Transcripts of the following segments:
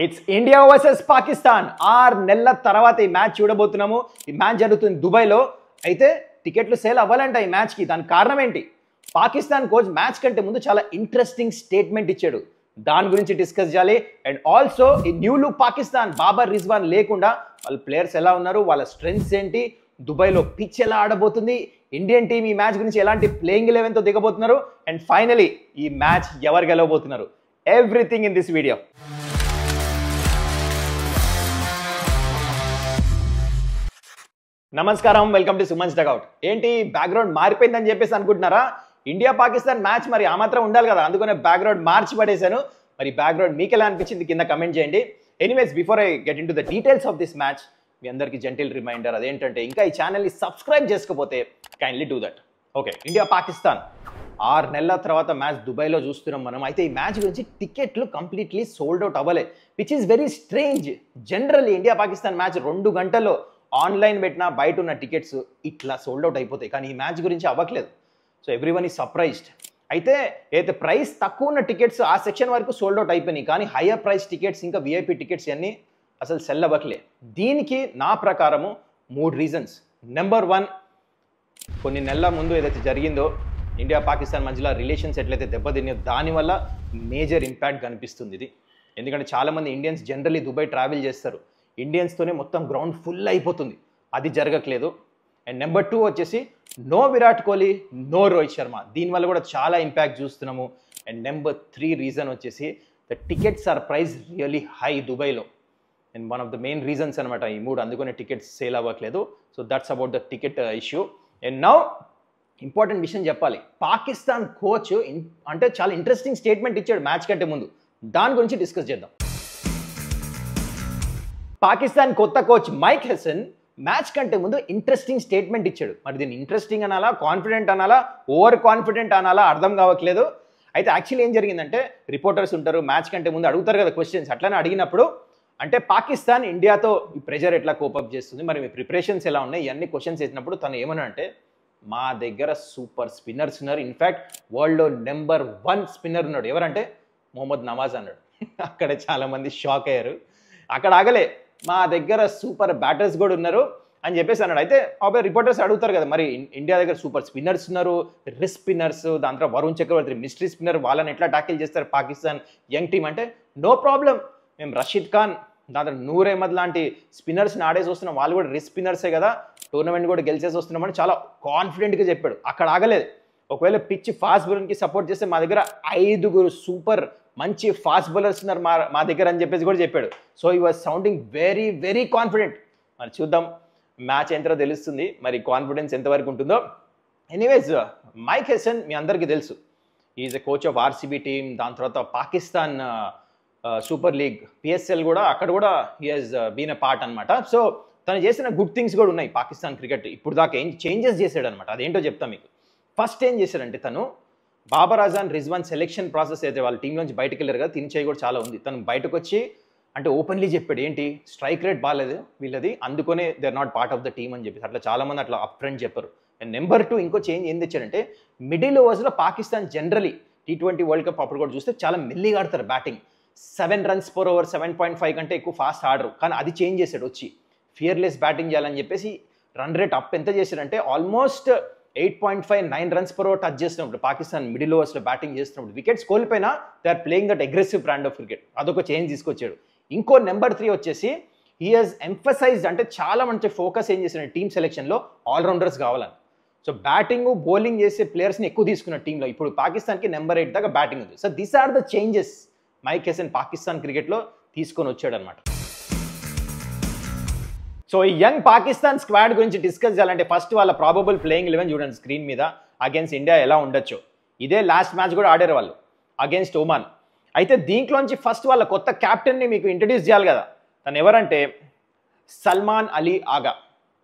It's India versus Pakistan 6 నెలల తర్వాత ఈ మ్యాచ్ చూడబోతున్నాము. ఈ మ్యాచ్ జరుగుతుంది దుబాయ్లో. అయితే టికెట్లు సేల్ అవ్వాలంట ఈ మ్యాచ్కి. దానికి కారణం ఏంటి? పాకిస్తాన్ కోచ్ మ్యాచ్ కంటే ముందు చాలా ఇంట్రెస్టింగ్ స్టేట్మెంట్ ఇచ్చాడు. దాని గురించి డిస్కస్ చేయాలి. అండ్ ఆల్సో ఈ న్యూ లుక్ పాకిస్తాన్, బాబర్ రిజ్వాన్ లేకుండా వాళ్ళ ప్లేయర్స్ ఎలా ఉన్నారు, వాళ్ళ స్ట్రెంగ్స్ ఏంటి, దుబాయ్లో పిచ్ ఎలా ఆడబోతుంది, ఇండియన్ టీం ఈ మ్యాచ్ గురించి ఎలాంటి ప్లేయింగ్ 11తో దిగబోతున్నారు, అండ్ ఫైనలీ ఈ మ్యాచ్ ఎవరు గెలవబోతున్నారు, ఎవ్రీథింగ్ ఇన్ దిస్ వీడియో. నమస్కారం, వెల్కమ్ టు సుమన్స్ డగౌట్. ఏంటి బ్యాక్గ్రౌండ్ మారిపోయిందని చెప్పేసి అనుకుంటున్నారా? ఇండియా పాకిస్తాన్ మ్యాచ్ మరి ఆ మాత్రం ఉండాలి కదా, అందుకనే బ్యాక్గ్రౌండ్ మార్చి పడేశాను. మరి బ్యాక్గ్రౌండ్ మీకు ఎలా అనిపించింది కింద కమెంట్ చేయండి. Anyways, before I get into the details of this match, మీ అందరికీ జెంటిల్ రిమైండర్, అదేంటంటే ఇంకా ఈ ఛానల్ని సబ్స్క్రైబ్ చేసుకోకపోతే kindly do that. Okay, India Pakistan 6 నెలల తర్వాత మ్యాచ్ దుబాయ్లో చూస్తున్నాం మనం. అయితే ఈ మ్యాచ్ గురించి టికెట్లు కంప్లీట్లీ సోల్డ్ అవుట్ అవ్వలే, which is very strange. Generally India Pakistan match 2 గంటల్లో ఆన్లైన్ పెట్టినా బయట ఉన్న టికెట్స్ ఇట్లా సోల్డ్ అవుట్ అయిపోతాయి. కానీ ఈ మ్యాచ్ గురించి అవ్వట్లేదు. So everyone is surprised. అయితే ప్రైస్ తక్కువ ఉన్న టికెట్స్ ఆ సెక్షన్ వరకు సోల్డ్ అవుట్ అయిపోయినాయి. కానీ హయ్యర్ ప్రైస్ టికెట్స్, ఇంకా విఐపి టికెట్స్ అన్నీ అసలు సెల్ అవ్వట్లే. దీనికి నా ప్రకారము 3 రీజన్స్. నెంబర్ 1, కొన్ని నెలల ముందు ఏదైతే జరిగిందో ఇండియా పాకిస్తాన్ మధ్యలో రిలేషన్స్ ఎట్లయితే దెబ్బతిన్నాయో దానివల్ల మేజర్ ఇంపాక్ట్ కనిపిస్తుంది ఇది. ఎందుకంటే చాలామంది ఇండియన్స్ జనరల్లీ దుబాయ్ ట్రావెల్ చేస్తారు, ఇండియన్స్తోనే మొత్తం గ్రౌండ్ ఫుల్ అయిపోతుంది. అది జరగట్లేదు. అండ్ నెంబర్ 2 వచ్చేసి నో విరాట్ కోహ్లీ, నో రోహిత్ శర్మ. దీనివల్ల కూడా చాలా ఇంపాక్ట్ చూస్తున్నాము. అండ్ నెంబర్ 3 రీజన్ వచ్చేసి the tickets are price really high దుబాయ్లో. And one of the main reasons అనమాట ఈ 3. అందుకనే టికెట్స్ సేల్ అవ్వట్లేదు. So that's about the ticket issue. And now important విషయం చెప్పాలి. పాకిస్తాన్ కోచ్ అంటే చాలా ఇంట్రెస్టింగ్ స్టేట్మెంట్ ఇచ్చాడు మ్యాచ్ కంటే ముందు. దాని గురించి డిస్కస్ చేద్దాం. పాకిస్తాన్ కొత్త కోచ్ మైక్ హెసన్ మ్యాచ్ కంటే ముందు ఇంట్రెస్టింగ్ స్టేట్మెంట్ ఇచ్చాడు. మరి దీన్ని ఇంట్రెస్టింగ్ అనాలా, కాన్ఫిడెంట్ అనాలా, ఓవర్ కాన్ఫిడెంట్ అనాలా అర్థం కావట్లేదు. అయితే యాక్చువల్లీ ఏం జరిగిందంటే, రిపోర్టర్స్ ఉంటారు, మ్యాచ్ కంటే ముందు అడుగుతారు కదా క్వశ్చన్స్. అట్లానే అడిగినప్పుడు అంటే పాకిస్తాన్ ఇండియాతో ఈ ప్రెషర్ ఎట్లా కోపప్ చేస్తుంది, మరి మీ ప్రిపరేషన్స్ ఎలా ఉన్నాయి, ఇవన్నీ క్వశ్చన్స్ వేసినప్పుడు తను ఏమన్నా అంటే, మా దగ్గర సూపర్ స్పిన్నర్స్ ఉన్నారు, ఇన్ఫ్యాక్ట్ వరల్డ్లో నెంబర్ 1 స్పిన్నర్ ఉన్నాడు. ఎవరంటే మొహమ్మద్ నవాజ్ అన్నాడు. అక్కడ చాలామంది షాక్ అయ్యారు. అక్కడ ఆగలే, మా దగ్గర సూపర్ బ్యాటర్స్ కూడా ఉన్నారు అని చెప్పేసి అన్నాడు. అయితే రిపోర్టర్స్ అడుగుతారు కదా, మరి ఇండియా దగ్గర సూపర్ స్పిన్నర్స్ ఉన్నారు, రిస్ట్ స్పిన్నర్స్, దాని తర్వాత వరుణ్ చక్రవర్తి మిస్టరీ స్పిన్నర్, వాళ్ళని ఎట్లా ట్యాకిల్ చేస్తారు పాకిస్తాన్ యంగ్ టీమ్ అంటే, నో ప్రాబ్లం, మేము రషీద్ ఖాన్, దాని తర్వాత నూర్ అహ్మద్ లాంటి స్పిన్నర్స్ని ఆడేసి వస్తున్నాం, వాళ్ళు కూడా రిస్ట్ స్పిన్నర్సే కదా, టోర్నమెంట్ కూడా గెలిచేసి వస్తున్నామని చాలా కాన్ఫిడెంట్గా చెప్పాడు. అక్కడ ఆగలేదు. ఒకవేళ పిచ్ ఫాస్ట్ బౌలర్కి సపోర్ట్ చేస్తే మా దగ్గర 5 సూపర్ మంచి ఫాస్ట్ బౌలర్స్ ఉన్నారు మా దగ్గర అని చెప్పేసి కూడా చెప్పాడు. సో ఈ was sounding very very confident. మరి చూద్దాం మ్యాచ్ ఎంతో తెలుస్తుంది, మరి కాన్ఫిడెన్స్ ఎంతవరకు ఉంటుందో. ఎనీవేస్, మైక్ హెసన్ మీ అందరికీ తెలుసు, is a coach of RCB team. దాని తర్వాత పాకిస్తాన్ సూపర్ లీగ్ పిఎస్ఎల్ కూడా, అక్కడ కూడా he has been a part అనమాట. సో తను చేసిన గుడ్ థింగ్స్ కూడా ఉన్నాయి పాకిస్తాన్ క్రికెట్. ఇప్పుడు దాకా ఏం చేంజెస్ చేశాడు అనమాట, అదేంటో చెప్తా మీకు. ఫస్ట్ ఏం చేశాడంటే, తను బాబర్ అజాన్, రిజ్వాన్ సెలెక్షన్ ప్రాసెస్ అయితే వాళ్ళ టీం నుంచి బయటకు వెళ్ళారు కదా, తిని చేయి కూడా చాలా ఉంది. తను బయటకు వచ్చి అంటే ఓపెన్లీ చెప్పాడు, ఏంటి స్ట్రైక్ రేట్ బాగాలేదు వీళ్ళది, అందుకనే they are not part of the team అని చెప్పేసి. అట్లా చాలామంది అట్లా అప్ ఫ్రంట్ చెప్పారు. అండ్ నెంబర్ 2 ఇంకో చేంజ్ ఏం తెచ్చాడంటే, మిడిల్ ఓవర్స్లో Pakistan generally T20 world cup అప్పుడు కూడా చూస్తే చాలా మెల్లిగా ఆడతారు బ్యాటింగ్. 7 runs per over, 7.5 కంటే ఎక్కువ ఫాస్ట్ ఆడరు. కానీ అది చేంజ్ చేశాడు వచ్చి, ఫియర్లెస్ బ్యాటింగ్ చేయాలని చెప్పేసి రన్ రేట్ అప్ ఎంత చేశాడంటే almost 8.5, 9 runs per over touch చేస్తున్నప్పుడు పాకిస్తాన్ మిడిల్ ఓవర్స్లో బ్యాటింగ్ చేస్తున్నప్పుడు వికెట్స్ కోల్పోయినా they are playing that aggressive brand of cricket. అదొక చేంజ్ తీసుకొచ్చాడు. ఇంకో నెంబర్ 3 వచ్చేసి హీ హాజ్ ఎంఫసైజ్డ్, అంటే చాలా మంచి ఫోకస్ ఏం చేసిన టీమ్ సెలెక్షన్లో ఆల్రౌండర్స్ కావాలని. సో బ్యాటింగ్ బౌలింగ్ చేసే ప్లేయర్స్ని ఎక్కువ తీసుకున్న టీంలో. ఇప్పుడు పాకిస్తాన్కి నెంబర్ 8 దాకా బ్యాటింగ్ ఉంది. So these are the changes Mike Hesson Pakistan క్రికెట్లో తీసుకొని వచ్చాడు అనమాట. సో ఈ యంగ్ పాకిస్తాన్ స్క్వాడ్ గురించి డిస్కస్ చేయాలంటే ఫస్ట్ వాళ్ళ ప్రాబబుల్ ప్లేయింగ్ 11 చూడండి స్క్రీన్ మీద. అగేన్స్ట్ ఇండియా ఎలా ఉండొచ్చు, ఇదే లాస్ట్ మ్యాచ్ కూడా ఆడారు వాళ్ళు అగేన్స్ట్ ఒమాన్. అయితే దీంట్లోంచి ఫస్ట్ వాళ్ళ కొత్త క్యాప్టెన్ని మీకు ఇంట్రడ్యూస్ చేయాలి కదా. తను ఎవరంటే సల్మాన్ అలీ ఆగా.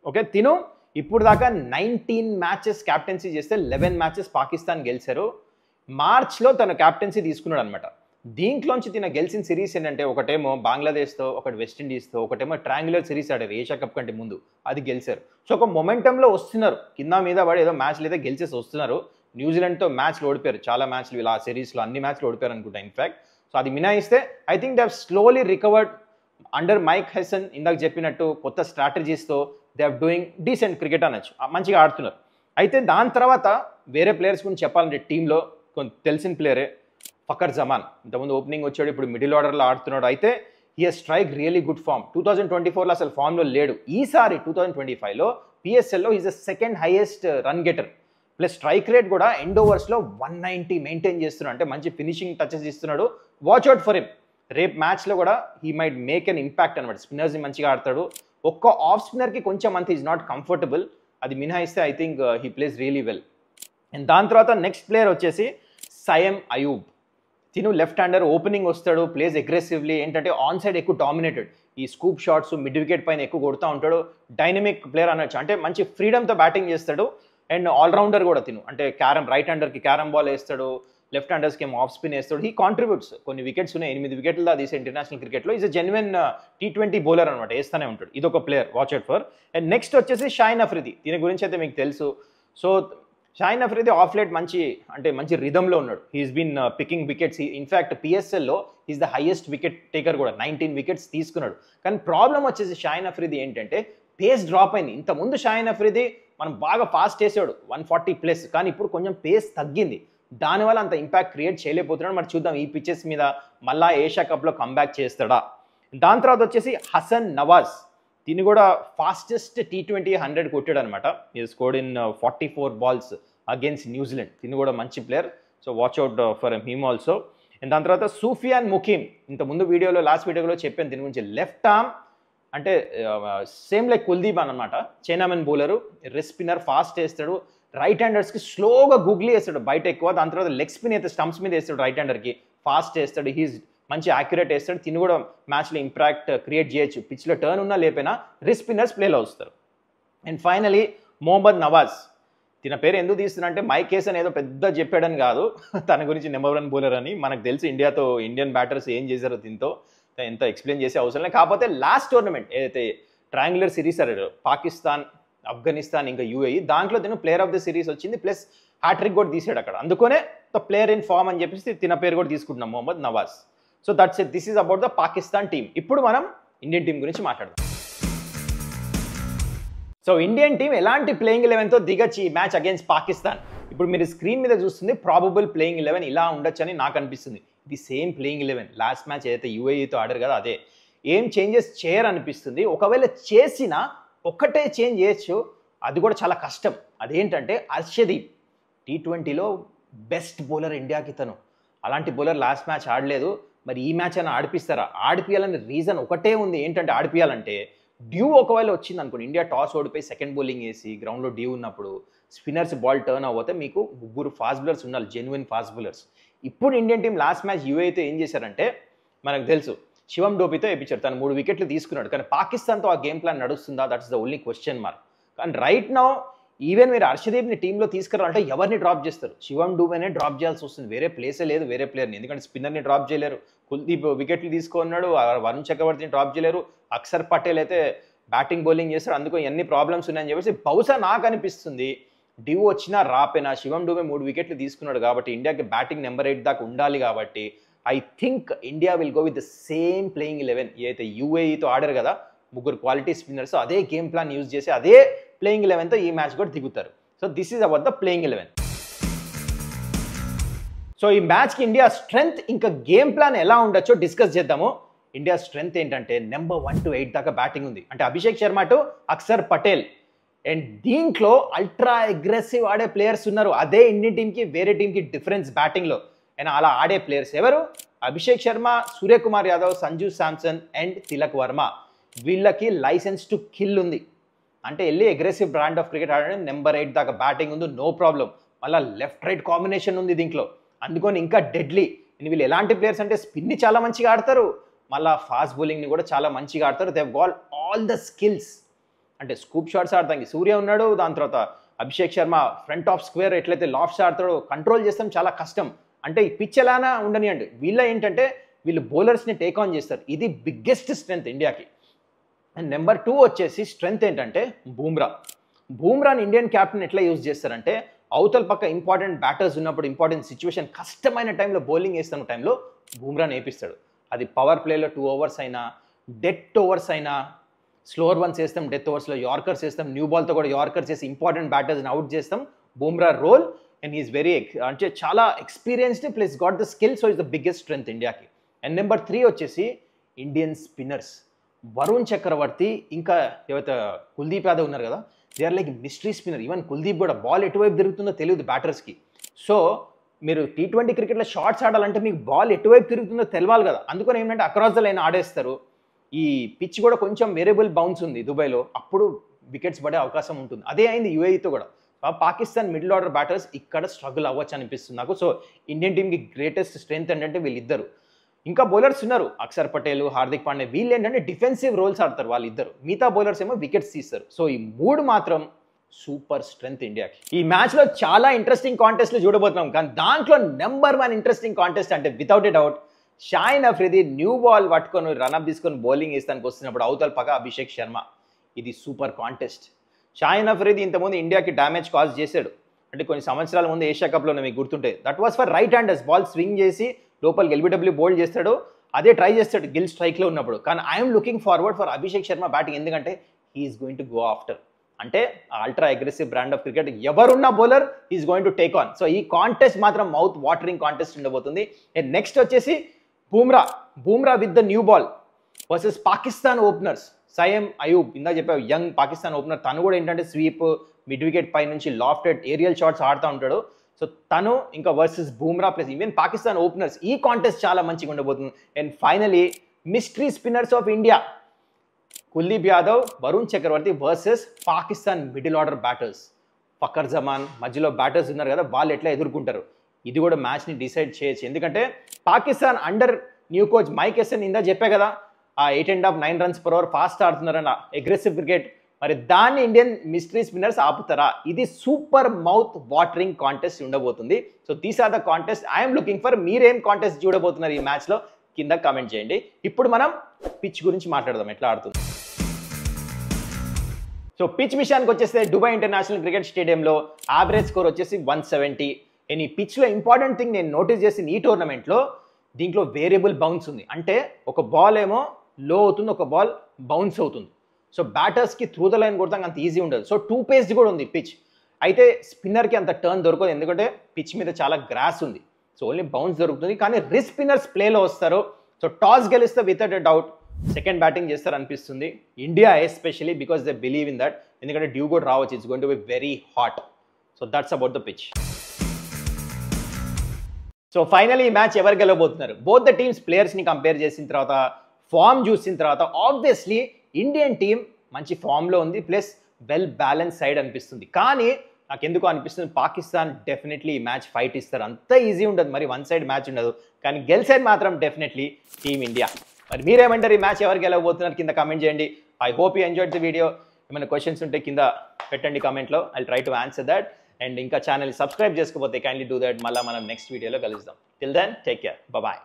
ఓకే, తిను ఇప్పుడు దాకా 19 మ్యాచెస్ క్యాప్టెన్సీ చేస్తే 11 మ్యాచెస్ పాకిస్తాన్ గెలిచారు. మార్చ్లో తను క్యాప్టెన్సీ తీసుకున్నాడు అనమాట. దీంట్లోంచి తిన గెలిచిన సిరీస్ ఏంటంటే, ఒకటేమో బంగ్లాదేశ్తో, ఒకటి వెస్టిండీస్తో, ఒకటేమో ట్రయాంగులర్ సిరీస్ ఆడారు ఏషియా కప్ కంటే ముందు, అది గెలిచారు. సో ఒక మొమెంటంలో వస్తున్నారు, కింద మీద పడి ఏదో మ్యాచ్లు అయితే గెలిచేసి వస్తున్నారు. న్యూజిలాండ్తో మ్యాచ్లు ఓడిపోయారు, చాలా మ్యాచ్లు ఇలా సిరీస్లో అన్ని మ్యాచ్లు ఓడిపోయారు అనుకుంటా ఇన్ఫ్యాక్ట్. సో అది మినాయిస్తే I think they have slowly recovered under Mike Hesson. ఇందాక చెప్పినట్టు కొత్త స్ట్రాటజీస్తో they have doing decent cricket అనొచ్చు, మంచిగా ఆడుతున్నారు. అయితే దాని తర్వాత వేరే ప్లేయర్స్ గురించి చెప్పాలంటే టీంలో కొంచెం తెలిసిన ప్లేయరే ఫకర్ జమాన్. ఇంతకుముందు ఓపెనింగ్ వచ్చాడు, ఇప్పుడు మిడిల్ ఆర్డర్లో ఆడుతున్నాడు. అయితే ఈ స్ట్రైక్ రియలీ గుడ్ ఫామ్. 2024లో అసలు ఫామ్లో లేడు. ఈసారి 2025లో పిఎస్ఎల్లో is the second highest run getter. Plus strike rate కూడా ఎండ్ ఓవర్స్లో 190 మెయింటైన్ చేస్తున్నాడు. అంటే మంచి ఫినిషింగ్ టచెస్ ఇస్తున్నాడు. Watch out for him. రేపు మ్యాచ్లో కూడా he might make an impact అనమాట. స్పిన్నర్స్ని మంచిగా ఆడతాడు. ఒక్క ఆఫ్ స్పిన్నర్కి కొంచెం అంత ఈజ్ నాట్ కంఫర్టబుల్. అది మినహాయిస్తే I think he plays really well. And దాని తర్వాత నెక్స్ట్ ప్లేయర్ వచ్చేసి సయమ్ అయూబ్. తిను లెఫ్ట్ హ్యాండర్, ఓపెనింగ్ వస్తాడు, ప్లేస్ అగ్రెసివ్లీ. ఏంటంటే ఆన్ సైడ్ ఎక్కువ డామినేటెడ్, ఈ స్కూప్ షాట్స్ మిడ్ వికెట్ పైన ఎక్కువ కొడుతూ ఉంటాడు. డైనమిక్ ప్లేయర్ అనొచ్చు. అంటే మంచి ఫ్రీడమ్తో బ్యాటింగ్ చేస్తాడు. అండ్ ఆల్రౌండర్ కూడా తిను. అంటే రైట్ హ్యాండర్కి క్యారమ్ బాల్ వేస్తాడు, లెఫ్ట్ హ్యాండర్స్కి ఏమో ఆఫ్ స్పిన్ వేస్తాడు. He contributes. కొన్ని వికెట్స్ ఉన్నాయి, 8 వికెట్లు దా తీసే ఇంటర్నేషనల్ క్రికెట్లో. Is a genuine T20 bowler అనమాట, వేస్తూనే ఉంటాడు. ఇదొక player, watch out for. And next వచ్చేసి షాహిన్ అఫ్రిది. దీని గురించి అయితే మీకు తెలుసు. So Shaheen Afridi of late మంచి రిథంలో ఉన్నాడు. He's been picking wickets. In fact పిఎస్ఎల్లో is the highest wicket taker కూడా, 19 వికెట్స్ తీసుకున్నాడు. కానీ ప్రాబ్లం వచ్చేసి షాహిన్ అఫ్రిది ఏంటంటే పేస్ డ్రాప్ అయింది. ఇంతకుముందు షాహిన్ అఫ్రిది మనం బాగా ఫాస్ట్ వేసాడు, 140+. కానీ ఇప్పుడు కొంచెం పేస్ తగ్గింది. దానివల్ల అంత ఇంపాక్ట్ క్రియేట్ చేయలేకపోతున్నాడు. మరి చూద్దాం ఈ పిచెస్ మీద మళ్ళా ఏషియా కప్లో కంబ్యాక్ చేస్తాడా. దాని తర్వాత వచ్చేసి హసన్ నవాజ్. దీన్ని కూడా ఫాస్టెస్ట్ T20 100 కొట్టాడు అనమాట. ఈ scored in 44 balls against New Zealand. దీన్ని కూడా మంచి player. So watch out for him also. And దాని తర్వాత సూఫియాన్ ముఖీమ్. ఇంతకుముందు లాస్ట్ వీడియోలో చెప్పాను దీని గురించి. లెఫ్ట్ ఆర్మ్ అంటే సేమ్ లైక్ కుల్దీప్ అనమాట. Chinamen bowler, rest spinner, fast వేస్తాడు. రైట్ హ్యాండర్స్కి స్లోగా గూగ్లీ వేస్తాడు బయట ఎక్కువ. దాని తర్వాత లెగ్ స్పిన్ అయితే స్టంప్స్ మీద వేస్తాడు. రైట్ హ్యాండర్కి ఫాస్ట్ వేస్తాడు. హీజ్ మంచి యాక్యురేట్ వేస్తాడు. తిని కూడా మ్యాచ్లో ఇంపాక్ట్ క్రియేట్ చేయొచ్చు. పిచ్లో టర్న్ ఉన్నా లేపైనా రిస్ట్ స్పిన్నర్స్ ప్లేలో వస్తారు. And finally Mohammad Nawaz. తిన పేరు ఎందుకు తీస్తున్నా మైక్ హెసన్ ఏదో పెద్ద చెప్పాడని కాదు, తన గురించి నెంబర్ 1 బౌలర్ అని. మనకు తెలుసు ఇండియన్ బ్యాటర్స్ ఏం చేశారో దీంతో ఎంత ఎక్స్ప్లెయిన్ చేసే అవసరం లేదు. కాకపోతే లాస్ట్ టోర్నమెంట్ ఏదైతే ట్రయాంగులర్ సిరీస్ ఆడారు, పాకిస్తాన్, ఆఫ్ఘనిస్తాన్ ఇంకా UAE, దాంట్లో తిను ప్లేయర్ ఆఫ్ ద సిరీస్ వచ్చింది. ప్లస్ హ్యాట్రిక్ కూడా తీసాడు అక్కడ. అందుకనే ద ప్లేయర్ ఇన్ ఫామ్ అని చెప్పేసి తిన పేరు కూడా తీసుకుంటున్నాం, Mohammad Nawaz. So that's it. This is about the Pakistan team. ఇప్పుడు మనం ఇండియన్ టీం గురించి మాట్లాడదాం. సో ఇండియన్ టీం ఎలాంటి ప్లేయింగ్ 11తో దిగచ్చి ఈ మ్యాచ్ అగేన్స్ట్ పాకిస్తాన్. ఇప్పుడు మీరు స్క్రీన్ మీద చూస్తుంది ప్రాబబుల్ ప్లేయింగ్ 11 ఇలా ఉండొచ్చు అని నాకు అనిపిస్తుంది. ఇది సేమ్ ప్లేయింగ్ 11 లాస్ట్ మ్యాచ్ ఏదైతే UAEతో ఆడారు కదా అదే. ఏం చేంజెస్ చేయరనిపిస్తుంది. ఒకవేళ చేసినా ఒక్కటే చేంజ్ చేయొచ్చు, అది కూడా చాలా కష్టం. అదేంటంటే హర్షదీప్. T20లో బెస్ట్ బౌలర్ ఇండియాకి తను. అలాంటి బౌలర్ లాస్ట్ మ్యాచ్ ఆడలేదు. మరి ఈ మ్యాచ్ అయినా ఆడిపిస్తారా? ఆడిపియాలని రీజన్ ఒకటే ఉంది. ఏంటంటే ఆడిపియాలంటే డ్యూ ఒకవేళ వచ్చింది అనుకోండి, ఇండియా టాస్ ఓడిపోయి సెకండ్ బౌలింగ్ వేసి గ్రౌండ్లో డ్యూ ఉన్నప్పుడు స్పిన్నర్స్ బాల్ టర్న్ అవ్వతే మీకు 3 ఫాస్ట్ బౌలర్స్ ఉండాలి, జెన్యున్ ఫాస్ట్ బౌలర్స్. ఇప్పుడు ఇండియన్ టీం లాస్ట్ మ్యాచ్ UAEతో ఏం చేశారంటే మనకు తెలుసు, శివం డోపితో వేయించారు. తను 3 వికెట్లు తీసుకున్నాడు. కానీ పాకిస్తాన్తో ఆ గేమ్ ప్లాన్ నడుస్తుందా? That's the only question mark. కానీ రైట్ నౌ ఈవెన్ మీరు హర్షదీప్ని టీంలో తీసుకురాలంటే ఎవరిని డ్రాప్ చేస్తారు? శివం డూబేనే డ్రాప్ చేయాల్సి వస్తుంది. వేరే ప్లేసే లేదు వేరే ప్లేయర్ని. ఎందుకంటే స్పిన్నర్ని డ్రాప్ చేయలేరు. కుల్దీప్ వికెట్లు తీసుకున్నాడు, వరుణ్ చక్రవర్తిని డ్రాప్ చేయలేరు. అక్షర్ పటేల్ అయితే బ్యాటింగ్ బౌలింగ్ చేస్తాడు. అందుకు ఎన్ని ప్రాబ్లమ్స్ ఉన్నాయని చెప్పేసి బహుశా నాకు అనిపిస్తుంది డ్యూ వచ్చినా రాపోయినా శివం డూబే 3 వికెట్లు తీసుకున్నాడు కాబట్టి ఇండియాకి బ్యాటింగ్ నెంబర్ 8 దాకా ఉండాలి కాబట్టి I think India will go with the same playing 11. ఏదైతే UAEతో ఆడారు కదా 3 క్వాలిటీ స్పిన్నర్స్, అదే గేమ్ ప్లాన్ యూజ్ చేసి అదే ప్లేయింగ్ 11తో ఈ మ్యాచ్ కూడా దిగుతారు. So this is about the playing 11. So ఈ మ్యాచ్కి ఇండియా స్ట్రెంగ్త్ ఇంకా గేమ్ ప్లాన్ ఎలా ఉండొచ్చో డిస్కస్ చేద్దాము. ఇండియా స్ట్రెంగ్త్ ఏంటంటే నెంబర్ 1 to 8 దాకా బ్యాటింగ్ ఉంది. అంటే అభిషేక్ శర్మ టు అక్షర్ పటేల్. అండ్ దీంట్లో అల్ట్రా అగ్రెసివ్ ఆడే ప్లేయర్స్ ఉన్నారు. అదే ఇండియన్ టీంకి వేరే టీంకి డిఫరెన్స్ బ్యాటింగ్లో. అండ్ అలా ఆడే ప్లేయర్స్ ఎవరు? అభిషేక్ శర్మ, సూర్యకుమార్ యాదవ్, సంజు శాంసన్ అండ్ తిలక్ వర్మ. వీళ్ళకి లైసెన్స్ టు కిల్ ఉంది. అంటే వెళ్ళి అగ్రెసివ్ బ్రాండ్ ఆఫ్ క్రికెట్ ఆడడానికి నెంబర్ 8 దాకా బ్యాటింగ్ ఉంది, నో ప్రాబ్లం. మళ్ళీ లెఫ్ట్ రైట్ కాంబినేషన్ ఉంది దీంట్లో, అందుకని ఇంకా డెడ్లీ. వీళ్ళు ఎలాంటి ప్లేయర్స్ అంటే స్పిన్ని చాలా మంచిగా ఆడతారు, మళ్ళీ ఫాస్ట్ బౌలింగ్ని కూడా చాలా మంచిగా ఆడతారు. They got all the skills. అంటే స్కూప్ షాట్స్ ఆడతానికి సూర్య ఉన్నాడు, దాని తర్వాత Abhishek Sharma front of square ఎట్లయితే లాఫ్ట్స్ ఆడతాడో కంట్రోల్ చేస్తాం చాలా కష్టం. అంటే ఈ పిచ్ ఎలానా ఉండనియండి, వీళ్ళ ఏంటంటే వీళ్ళు బౌలర్స్ని టేక్ ఆన్ చేస్తారు. ఇది బిగ్గెస్ట్ స్ట్రెంగ్త్ ఇండియాకి. అండ్ నెంబర్ 2 వచ్చేసి స్ట్రెంగ్త్ ఏంటంటే బూమ్రాని ఇండియన్ క్యాప్టెన్ ఎట్లా యూజ్ చేస్తారంటే అవతల పక్క ఇంపార్టెంట్ బ్యాటర్స్ ఉన్నప్పుడు ఇంపార్టెంట్ సిచ్యువేషన్ కష్టమైన టైంలో బౌలింగ్ వేస్తున్న టైంలో బూమ్రా నేర్పిస్తాడు. అది పవర్ ప్లేలో 2 ఓవర్స్ అయినా, డెత్ ఓవర్స్ అయినా, స్లోవర్ వన్స్ వేస్తాం, డెత్ ఓవర్స్లో యార్కర్స్ వేస్తాం, న్యూ బాల్తో కూడా యార్కర్స్ చేసి ఇంపార్టెంట్ బ్యాటర్స్ని అవుట్ చేస్తాం. Bumrah role and is very అంటే చాలా experienced plus got the skill, so is the biggest strength ఇండియాకి. అండ్ నెంబర్ 3 వచ్చేసి ఇండియన్ స్పిన్నర్స్. వరుణ్ చక్రవర్తి ఇంకా ఏవైతే కుల్దీప్ యాదవ్ ఉన్నారు కదా, they are like mystery spinner. Even Kuldeep కూడా బాల్ ఎటువైపు తిరుగుతుందో తెలియదు బ్యాటర్స్కి. సో మీరు T20 క్రికెట్లో షార్ట్స్ ఆడాలంటే మీకు బాల్ ఎటువైపు తిరుగుతుందో తెలవాలి కదా, అందుకని ఏంటంటే అక్రాస్ ద లైన్ ఆడేస్తారు. ఈ పిచ్ కూడా కొంచెం వేరియబుల్ బౌన్స్ ఉంది దుబాయ్లో, అప్పుడు వికెట్స్ పడే అవకాశం ఉంటుంది. అదే అయింది యూఏఈతో కూడా. పాకిస్తాన్ మిడిల్ ఆర్డర్ బ్యాటర్స్ ఇక్కడ స్ట్రగుల్ అవ్వచ్చు అనిపిస్తుంది నాకు. సో ఇండియన్ టీమ్కి గ్రేటెస్ట్ స్ట్రెంగ్త్ ఏంటంటే వీళ్ళిద్దరు. ఇంకా బౌలర్స్ ఉన్నారు, అక్షర్ పటేల్, హార్దిక్ పాండే. వీళ్ళు ఏంటంటే డిఫెన్సివ్ రోల్స్ ఆడతారు వాళ్ళిద్దరు, మిగతా బౌలర్స్ ఏమో వికెట్స్ తీస్తారు. సో ఈ 3 మాత్రం సూపర్ స్ట్రెంగ్త్ ఇండియాకి. ఈ మ్యాచ్లో చాలా ఇంట్రెస్టింగ్ కాంటెస్ట్లు చూడబోతున్నాం, కానీ దాంట్లో నెంబర్ 1 ఇంట్రెస్టింగ్ కాంటెస్ట్ అంటే without a doubt Shaheen Afridi new ball పట్టుకొని రన్అప్ తీసుకొని బౌలింగ్ వేస్తానికి వస్తున్నప్పుడు అవతల పక్క అభిషేక్ శర్మ. ఇది సూపర్ కాంటెస్ట్. షాహిన్ అఫ్రిది ఇంతకుముందు ఇండియాకి డ్యామేజ్ కాజ్ చేశాడు, అంటే కొన్ని సంవత్సరాల ముందు ఏషియా కప్లో మీకు గుర్తుంటే. That was for right handers. Ball swing చేసి లోపలికి ఎల్బిడబ్ల్యూ బౌల్డ్ చేస్తాడు, అదే ట్రై చేస్తాడు గిల్ స్ట్రైక్లో ఉన్నప్పుడు. కానీ I'm looking forward for Abhishek Sharma batting, ఎందుకంటే he's going to go after. అంటే ultra aggressive brand of cricket, ఎవరున్న bowler is going to take on. So ఈ కాంటెస్ట్ మాత్రం మౌత్ వాటరింగ్ కాంటెస్ట్ ఉండబోతుంది. అండ్ నెక్స్ట్ వచ్చేసి Bumrah with the new ball versus Pakistan openers. Saim Ayub, ఇందా చెప్పావు young Pakistan opener, తను కూడా ఏంటంటే స్వీప్, మిడ్ వికెట్ పై నుంచి లాఫ్టెడ్ ఏరియల్ షాట్స్ ఆడుతూ ఉంటాడు. సో తను ఇంకా versus Bumrah plus even Pakistan openers. ఈ కాంటెస్ట్ చాలా మంచిగా ఉండబోతుంది. And finally mystery spinners of India, Kuldeep Yadav, Varun Chakravarthy versus Pakistan middle order batters. Fakhar Zaman మధ్యలో బ్యాటర్స్ ఉన్నారు కదా, వాళ్ళు ఎట్లా ఎదుర్కొంటారు, ఇది కూడా మ్యాచ్ని డిసైడ్ చేయొచ్చు. ఎందుకంటే Pakistan under new coach Mike Hesson ఇందా చెప్పే కదా, ఆ 8.5 9 runs per hour ఫాస్ట్ ఆడుతున్నారన్న అగ్రెసివ్ క్రికెట్. మరి దాన్ని ఇండియన్ మిస్టరీ స్పిన్నర్స్ ఆపుతారా? ఇది సూపర్ మౌత్ వాటరింగ్ కాంటెస్ట్ ఉండబోతుంది. So these are the contest I'm looking for. మీరేం కాంటెస్ట్ చూడబోతున్నారు ఈ మ్యాచ్లో కింద కామెంట్ చేయండి. ఇప్పుడు మనం పిచ్ గురించి మాట్లాడదాం, ఎట్లా ఆడుతుంది. సో పిచ్ విషయానికి వచ్చేస్తే దుబాయ్ ఇంటర్నేషనల్ క్రికెట్ స్టేడియంలో యావరేజ్ స్కోర్ వచ్చేసి 170. అండ్ ఈ పిచ్లో ఇంపార్టెంట్ థింగ్ నేను నోటీస్ చేసిన ఈ టోర్నమెంట్లో, దీంట్లో వేరియబుల్ బౌన్స్ ఉంది. అంటే ఒక బాల్ ఏమో లో అవుతుంది, ఒక బాల్ బౌన్స్ అవుతుంది. సో బ్యాటర్స్కి త్రూ ద లైన్ కొడతాం అంత ఈజీ ఉండదు. సో 2 పేస్డ్ కూడా ఉంది పిచ్. అయితే స్పిన్నర్కి అంత టర్న్ దొరకదు, ఎందుకంటే పిచ్ మీద చాలా గ్రాస్ ఉంది. సో ఓన్లీ బౌన్స్ దొరుకుతుంది. కానీ రిస్ట్ స్పిన్నర్స్ ప్లేలో వస్తారు. సో టాస్ గెలిస్తే without a doubt second batting చేస్తారు అనిపిస్తుంది India, especially because they believe in that. ఎందుకంటే డ్యూ కూడా రావచ్చు, it's going to be very hot. So that's about the pitch. So finally ఈ మ్యాచ్ ఎవరు గెలవబోతున్నారు? బోత్ ద టీమ్స్ ప్లేయర్స్ని కంపేర్ చేసిన తర్వాత, ఫామ్ చూసిన తర్వాత ఆబ్వియస్లీ ఇండియన్ టీమ్ మంచి ఫామ్లో ఉంది, ప్లస్ వెల్ బ్యాలెన్స్ సైడ్ అనిపిస్తుంది. కానీ నాకు ఎందుకు అనిపిస్తుంది పాకిస్తాన్ డెఫినెట్లీ ఈ మ్యాచ్ ఫైట్ ఇస్తారు. అంత ఈజీ ఉండదు, మరి 1 సైడ్ మ్యాచ్ ఉండదు. కానీ గెలిచేది మాత్రం డెఫినెట్లీ టీమ్ ఇండియా. మరి మీరేమంటారు, ఈ మ్యాచ్ ఎవరు గెలవబోతున్నారు కింద కామెంట్ చేయండి. I hope you enjoyed the video. ఏమైనా క్వశ్చన్స్ ఉంటే కింద పెట్టండి కామెంట్లో, I try to answer that. And ఇంకా ఛానల్ సబ్స్క్రైబ్ చేసుకోకపోతే కైండ్లీ డూ దట్. మళ్ళీ మనం నెక్స్ట్ వీడియోలో కలుద్దాం. Till then take care, bye.